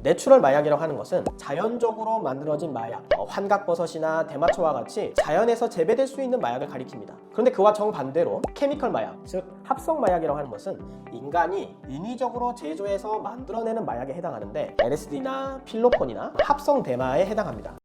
내추럴 마약이라고 하는 것은 자연적으로 만들어진 마약, 환각버섯이나 대마초와 같이 자연에서 재배될 수 있는 마약을 가리킵니다. 그런데 그와 정반대로 케미컬 마약, 즉 합성 마약이라고 하는 것은 인간이 인위적으로 제조해서 만들어내는 마약에 해당하는데 LSD나 필로폰이나 합성 대마에 해당합니다.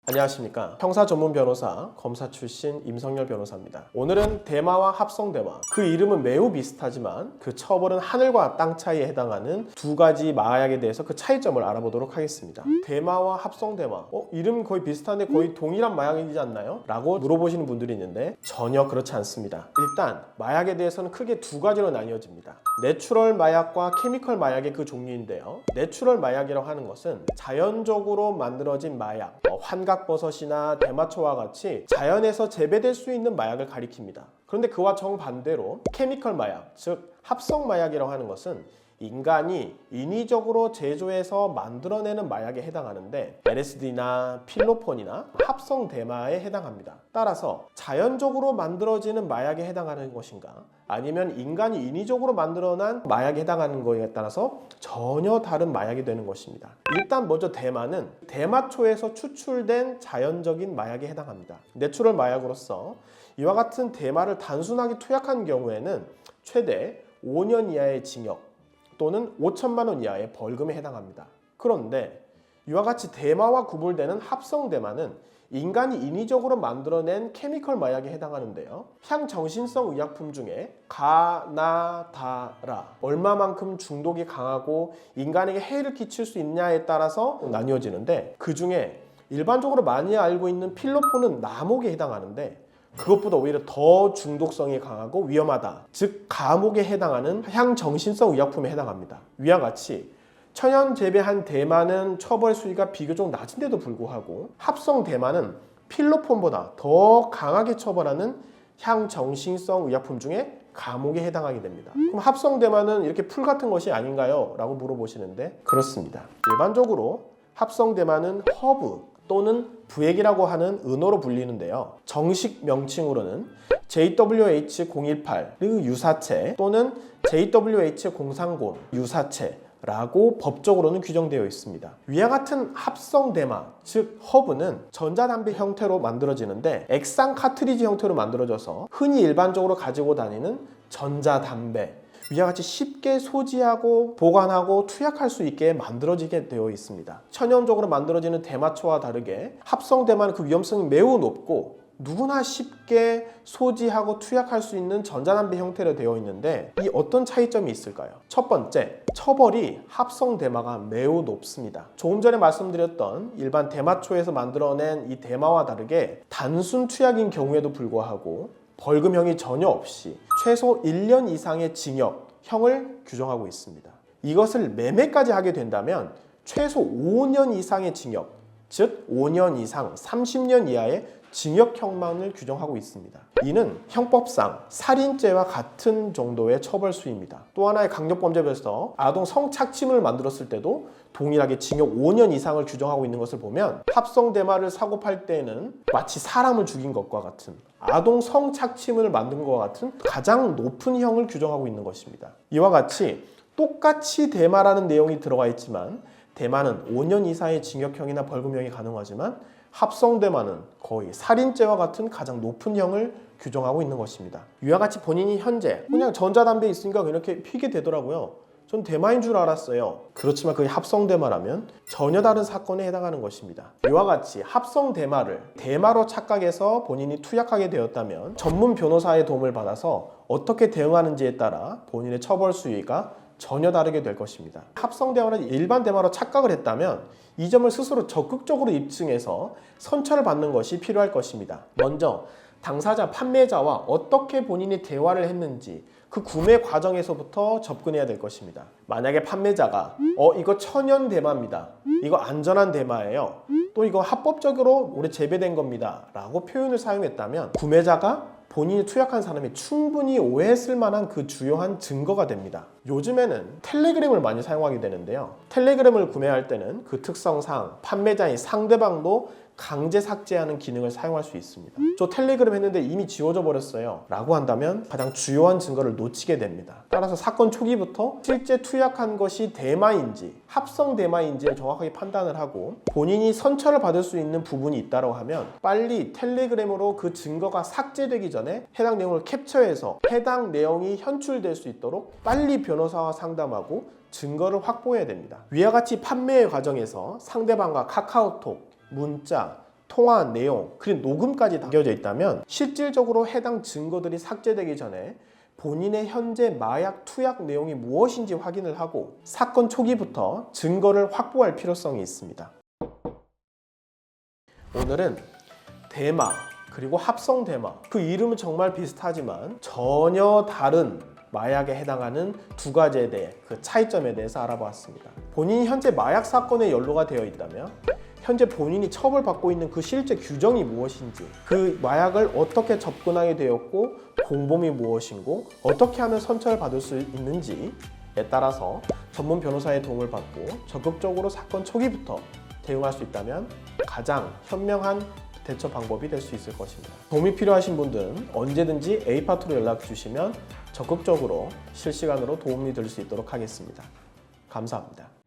안녕하십니까. 형사 전문 변호사, 검사 출신 임성열 변호사입니다. 오늘은 대마와 합성 대마, 그 이름은 매우 비슷하지만 그 처벌은 하늘과 땅 차이에 해당하는 두 가지 마약에 대해서 그 차이점을 알아보도록 하겠습니다. 대마와 합성 대마, 이름 거의 비슷한데 거의 동일한 마약이지 않나요? 라고 물어보시는 분들이 있는데 전혀 그렇지 않습니다. 일단 마약에 대해서는 크게 두 가지로 나뉘어집니다. 내추럴 마약과 케미컬 마약의 그 종류인데요. 내추럴 마약이라고 하는 것은 자연적으로 만들어진 마약, 환각버섯이나 대마초와 같이 자연에서 재배될 수 있는 마약을 가리킵니다. 그런데 그와 정반대로 케미컬 마약, 즉 합성 마약이라고 하는 것은 인간이 인위적으로 제조해서 만들어내는 마약에 해당하는데 LSD나 필로폰이나 합성 대마에 해당합니다. 따라서 자연적으로 만들어지는 마약에 해당하는 것인가 아니면 인간이 인위적으로 만들어낸 마약에 해당하는 것에 따라서 전혀 다른 마약이 되는 것입니다. 일단 먼저 대마는 대마초에서 추출된 자연적인 마약에 해당합니다. 내추럴 마약으로서 이와 같은 대마를 단순하게 투약한 경우에는 최대 5년 이하의 징역 또는 5천만 원 이하의 벌금에 해당합니다. 그런데 이와 같이 대마와 구분되는 합성 대마는 인간이 인위적으로 만들어낸 케미컬 마약에 해당하는데요. 향정신성 의약품 중에 가나다라, 얼마만큼 중독이 강하고 인간에게 해를 끼칠 수 있냐에 따라서 나뉘어지는데 그 중에 일반적으로 많이 알고 있는 필로폰은 나목에 해당하는데 그것보다 오히려 더 중독성이 강하고 위험하다. 즉 감옥에 해당하는 향정신성 의약품에 해당합니다. 위와 같이 천연 재배한 대마는 처벌 수위가 비교적 낮은데도 불구하고 합성 대마는 필로폰보다 더 강하게 처벌하는 향정신성 의약품 중에 감옥에 해당하게 됩니다. 그럼 합성 대마는 이렇게 풀 같은 것이 아닌가요? 라고 물어보시는데 그렇습니다. 일반적으로 합성 대마는 허브 또는 부액이라고 하는 은어로 불리는데요. 정식 명칭으로는 JWH018 유사체 또는 JWH030 유사체라고 법적으로는 규정되어 있습니다. 위와 같은 합성 대마, 즉 허브는 전자담배 형태로 만들어지는데 액상 카트리지 형태로 만들어져서 흔히 일반적으로 가지고 다니는 전자담배, 위와 같이 쉽게 소지하고 보관하고 투약할 수 있게 만들어지게 되어 있습니다. 천연적으로 만들어지는 대마초와 다르게 합성 대마는 그 위험성이 매우 높고 누구나 쉽게 소지하고 투약할 수 있는 전자담배 형태로 되어 있는데 이 어떤 차이점이 있을까요? 첫 번째, 처벌이 합성 대마가 매우 높습니다. 조금 전에 말씀드렸던 일반 대마초에서 만들어낸 이 대마와 다르게 단순 투약인 경우에도 불구하고 벌금형이 전혀 없이 최소 1년 이상의 징역형을 규정하고 있습니다. 이것을 매매까지 하게 된다면 최소 5년 이상의 징역, 즉 5년 이상 30년 이하의 징역형만을 규정하고 있습니다. 이는 형법상 살인죄와 같은 정도의 처벌 수위입니다. 또 하나의 강력범죄에서 아동 성착취물을 만들었을 때도 동일하게 징역 5년 이상을 규정하고 있는 것을 보면 합성 대마를 사고 팔 때는 마치 사람을 죽인 것과 같은 아동 성착취물을 만든 것과 같은 가장 높은 형을 규정하고 있는 것입니다. 이와 같이 똑같이 대마라는 내용이 들어가 있지만 대마는 5년 이상의 징역형이나 벌금형이 가능하지만 합성 대마는 거의 살인죄와 같은 가장 높은 형을 규정하고 있는 것입니다. 이와 같이 본인이 현재 그냥 전자담배 있으니까 그렇게 피게 되더라고요. 전 대마인 줄 알았어요. 그렇지만 그게 합성 대마라면 전혀 다른 사건에 해당하는 것입니다. 이와 같이 합성 대마를 대마로 착각해서 본인이 투약하게 되었다면 전문 변호사의 도움을 받아서 어떻게 대응하는지에 따라 본인의 처벌 수위가 전혀 다르게 될 것입니다. 합성 대마를 일반 대마로 착각을 했다면 이 점을 스스로 적극적으로 입증해서 선처를 받는 것이 필요할 것입니다. 먼저 당사자 판매자와 어떻게 본인이 대화를 했는지 그 구매 과정에서부터 접근해야 될 것입니다. 만약에 판매자가 이거 천연 대마입니다. 이거 안전한 대마예요. 또 이거 합법적으로 올해 재배된 겁니다. 라고 표현을 사용했다면 구매자가 본인이 투약한 사람이 충분히 오해했을 만한 그 주요한 증거가 됩니다. 요즘에는 텔레그램을 많이 사용하게 되는데요. 텔레그램을 구매할 때는 그 특성상 판매자인 상대방도 강제 삭제하는 기능을 사용할 수 있습니다. 저 텔레그램 했는데 이미 지워져 버렸어요 라고 한다면 가장 주요한 증거를 놓치게 됩니다. 따라서 사건 초기부터 실제 투약한 것이 데마인지 합성 데마인지를 정확하게 판단을 하고 본인이 선처를 받을 수 있는 부분이 있다고 하면 빨리 텔레그램으로 그 증거가 삭제되기 전에 해당 내용을 캡처해서 해당 내용이 현출될 수 있도록 빨리 변호사와 상담하고 증거를 확보해야 됩니다. 위와 같이 판매의 과정에서 상대방과 카카오톡, 문자, 통화 내용, 그리고 녹음까지 담겨져 있다면 실질적으로 해당 증거들이 삭제되기 전에 본인의 현재 마약 투약 내용이 무엇인지 확인을 하고 사건 초기부터 증거를 확보할 필요성이 있습니다. 오늘은 대마 그리고 합성 대마, 그 이름은 정말 비슷하지만 전혀 다른 마약에 해당하는 두 가지에 대해 그 차이점에 대해서 알아보았습니다. 본인이 현재 마약 사건에 연루가 되어 있다면 현재 본인이 처벌받고 있는 그 실제 규정이 무엇인지, 그 마약을 어떻게 접근하게 되었고 공범이 무엇이고 어떻게 하면 선처를 받을 수 있는지에 따라서 전문 변호사의 도움을 받고 적극적으로 사건 초기부터 대응할 수 있다면 가장 현명한 대처 방법이 될 수 있을 것입니다. 도움이 필요하신 분들은 언제든지 A파트로 연락 주시면 적극적으로 실시간으로 도움이 될 수 있도록 하겠습니다. 감사합니다.